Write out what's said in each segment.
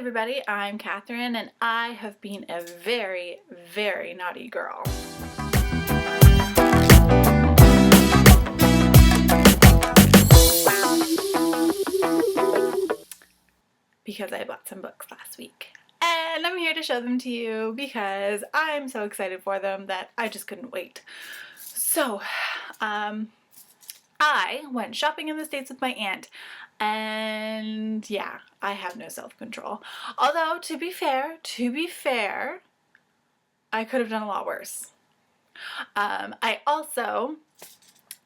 everybody, I'm Catherine and I have been a very, very naughty girl. Because I bought some books last week. And I'm here to show them to you because I'm so excited for them that I just couldn't wait. So, I went shopping in the States with my aunt, and yeah, I have no self-control. Although, to be fair, I could have done a lot worse. I also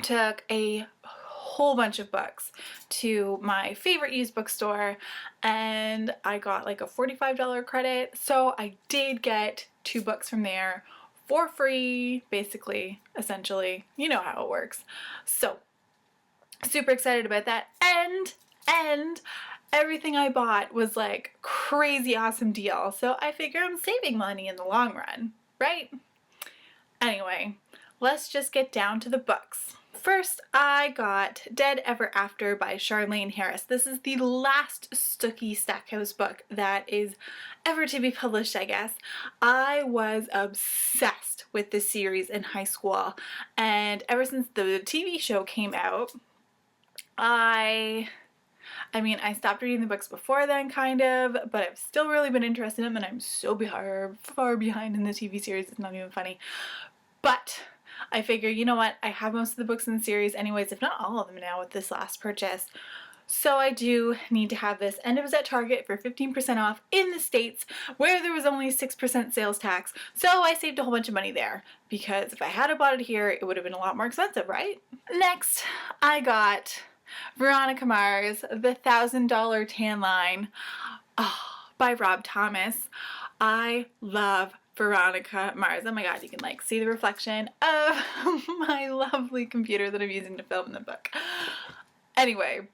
took a whole bunch of books to my favorite used bookstore, and I got like a $45 credit, so I did get 2 books from there for free, basically, essentially. You know how it works. So, super excited about that, and everything I bought was like crazy awesome deal, so I figure I'm saving money in the long run, right? Anyway, let's just get down to the books. First, I got Dead Ever After by Charlaine Harris. This is the last Stooky Stackhouse book that is ever to be published, I guess. I was obsessed with this series in high school, and ever since the TV show came out, I stopped reading the books before then, kind of, but I've still really been interested in them, and I'm so far behind in the TV series, it's not even funny. But I figure, you know what, I have most of the books in the series anyways, if not all of them now with this last purchase. So I do need to have this, and it was at Target for 15% off in the States, where there was only 6% sales tax, so I saved a whole bunch of money there, because if I had bought it here, it would have been a lot more expensive, right? Next, I got Veronica Mars, The $1,000 Tan Line, by Rob Thomas. I love Veronica Mars. Oh my god, you can like see the reflection of my lovely computer that I'm using to film the book. Anyway,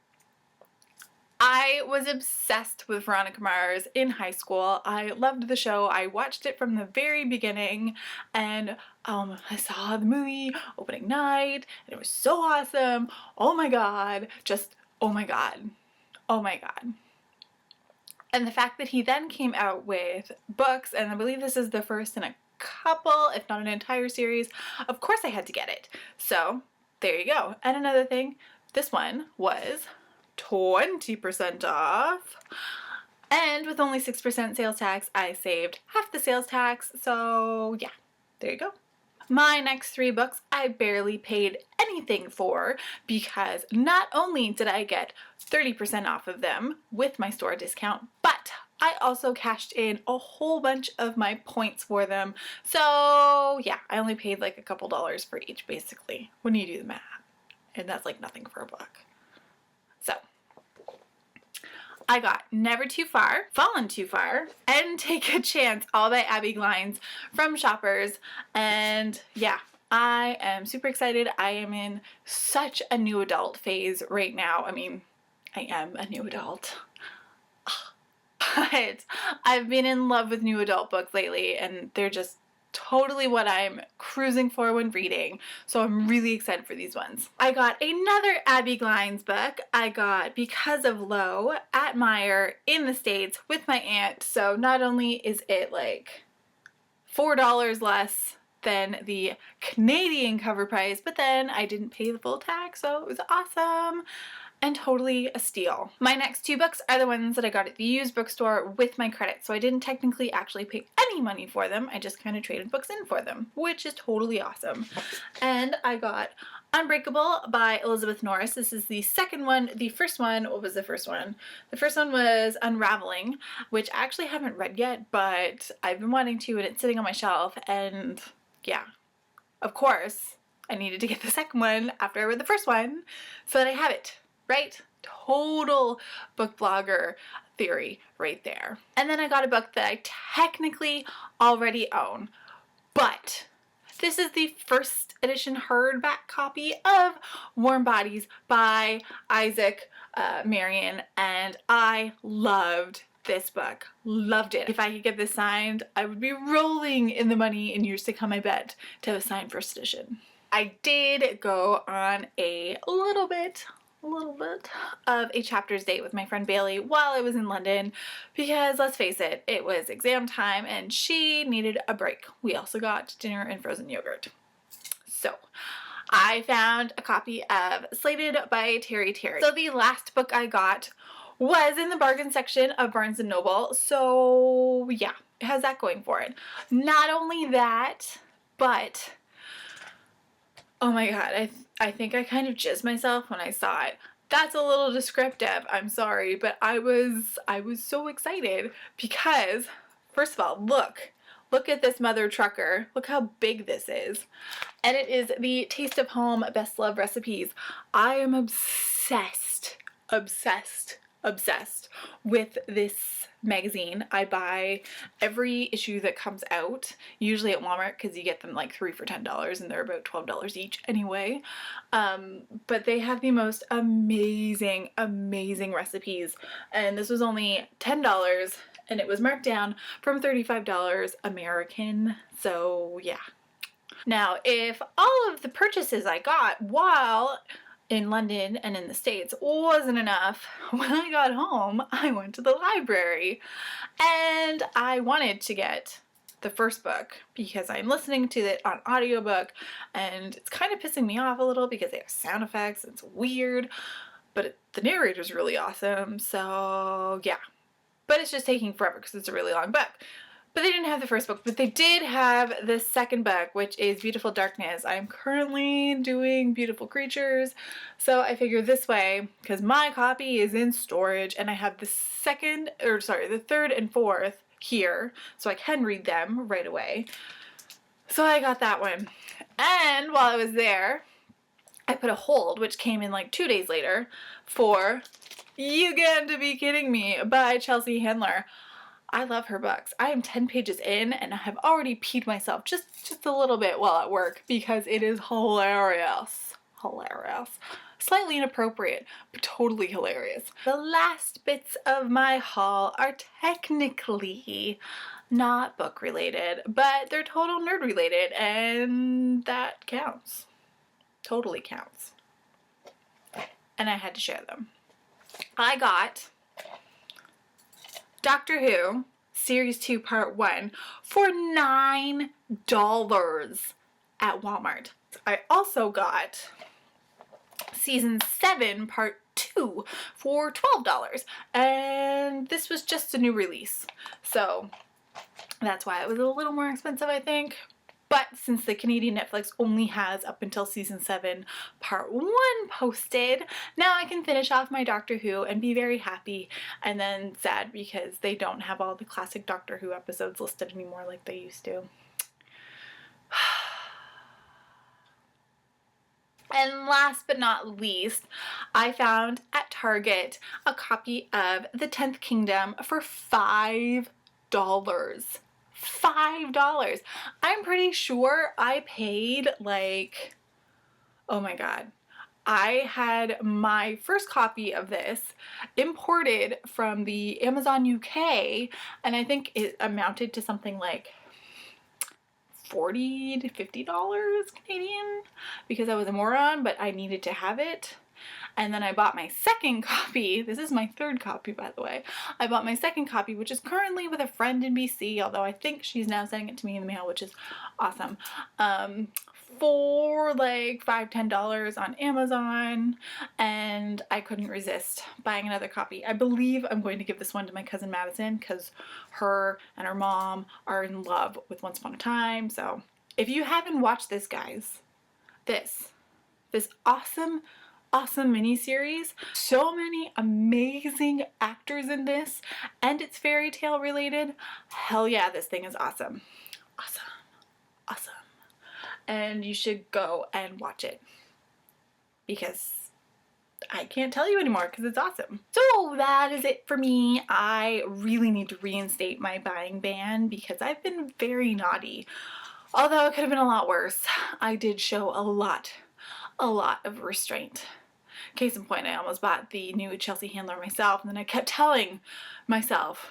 I was obsessed with Veronica Mars in high school. I loved the show. I watched it from the very beginning, and I saw the movie opening night, and it was so awesome. Oh my god, just oh my god, oh my god. And the fact that he then came out with books, and I believe this is the first in a couple, if not an entire series, of course I had to get it. So there you go. And another thing, this one was 20% off, and with only 6% sales tax, I saved half the sales tax, so yeah, there you go. My next 3 books I barely paid anything for, because not only did I get 30% off of them with my store discount, but I also cashed in a whole bunch of my points for them. So yeah, I only paid like a couple dollars for each, basically, when you do the math. And that's like nothing for a book. So I got Never Too Far, Fallen Too Far, and Take a Chance, all by Abby Glines from Shoppers. And yeah, I am super excited. I am in such a new adult phase right now. I mean, I am a new adult. But I've been in love with new adult books lately, and they're just totally what I'm cruising for when reading, so I'm really excited for these ones. I got another Abby Glines book. I got Because of Low at Meijer in the States with my aunt, so not only is it like $4 less than the Canadian cover price, but then I didn't pay the full tax, so it was awesome and totally a steal. My next 2 books are the ones that I got at the used bookstore with my credit, so I didn't technically actually pay any money for them. I just kind of traded books in for them, which is totally awesome. And I got Unbreakable by Elizabeth Norris. This is the second one. The first one, what was the first one? The first one was Unraveling, which I actually haven't read yet, but I've been wanting to, and it's sitting on my shelf, and yeah, of course, I needed to get the second one after I read the first one so that I have it. Right? Total book blogger theory right there. And then I got a book that I technically already own, but this is the first edition hardback copy of Warm Bodies by Isaac Marion, and I loved this book. Loved it. If I could get this signed, I would be rolling in the money in years to come, I bet, to have a signed first edition. I did go on a little bit a little bit of a chapters date with my friend Bailey while I was in London because, let's face it, it was exam time and she needed a break. We also got dinner and frozen yogurt. So I found a copy of Slated by Terry Terry. So the last book I got was in the bargain section of Barnes & Noble. So yeah, it has that going for it. Not only that, but oh my god, I think I kind of jizzed myself when I saw it. That's a little descriptive, I'm sorry, but I was so excited because, first of all, look at this mother trucker. Look how big this is. And it is the Taste of Home Best Love Recipes. I am obsessed with this magazine. I buy every issue that comes out, usually at Walmart because you get them like 3 for $10 and they're about $12 each anyway. But they have the most amazing recipes, and this was only $10 and it was marked down from $35 American, so yeah. Now, if all of the purchases I got while in London and in the States wasn't enough, when I got home, I went to the library and I wanted to get the first book because I'm listening to it on audiobook and it's kind of pissing me off a little because they have sound effects, it's weird, but the narrator's really awesome, so yeah. But it's just taking forever because it's a really long book. But they didn't have the first book, but they did have the second book, which is Beautiful Darkness. I'm currently doing Beautiful Creatures, so I figure this way, because my copy is in storage, and I have the third and fourth here, so I can read them right away. So I got that one. And while I was there, I put a hold, which came in like 2 days later, for You Got to Be Kidding Me by Chelsea Handler. I love her books. I am 10 pages in and I have already peed myself just a little bit while at work because it is hilarious. Hilarious. Slightly inappropriate, but totally hilarious. The last bits of my haul are technically not book related, but they're total nerd related, and that counts. Totally counts. And I had to share them. I got Doctor Who Series 2 Part 1 for $9 at Walmart. I also got Season 7 Part 2 for $12, and this was just a new release, so that's why it was a little more expensive, I think. But since the Canadian Netflix only has up until Season 7 Part 1 posted, now I can finish off my Doctor Who and be very happy, and then sad because they don't have all the classic Doctor Who episodes listed anymore like they used to. And last but not least, I found at Target a copy of The 10th Kingdom for $5. $5. I'm pretty sure I paid like, oh my god, I had my first copy of this imported from the Amazon UK, and I think it amounted to something like $40 to $50 Canadian because I was a moron, but I needed to have it. And then I bought my second copy. This is my third copy, by the way. I bought my second copy, which is currently with a friend in BC, although I think she's now sending it to me in the mail, which is awesome. For like $5, $10 on Amazon, and I couldn't resist buying another copy. I believe I'm going to give this one to my cousin Madison because her and her mom are in love with Once Upon a Time. So if you haven't watched this, guys, this awesome miniseries, so many amazing actors in this, and it's fairy tale related. Hell yeah, this thing is awesome. Awesome. And you should go and watch it because I can't tell you anymore because it's awesome. So that is it for me. I really need to reinstate my buying ban because I've been very naughty. Although it could have been a lot worse. I did show a lot of restraint. Case in point, I almost bought the new Chelsea Handler myself, and then I kept telling myself,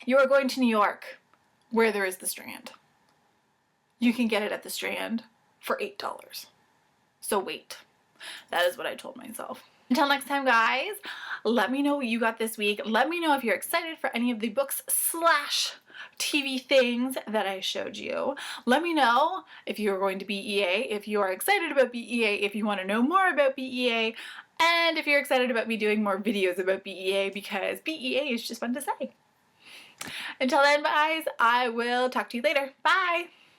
you are going to New York where there is the Strand. You can get it at the Strand for $8. So wait. That is what I told myself. Until next time, guys, let me know what you got this week. Let me know if you're excited for any of the books / TV things that I showed you. Let me know if you're going to BEA, if you are excited about BEA, if you want to know more about BEA, and if you're excited about me doing more videos about BEA, because BEA is just fun to say. Until then, guys, I will talk to you later. Bye!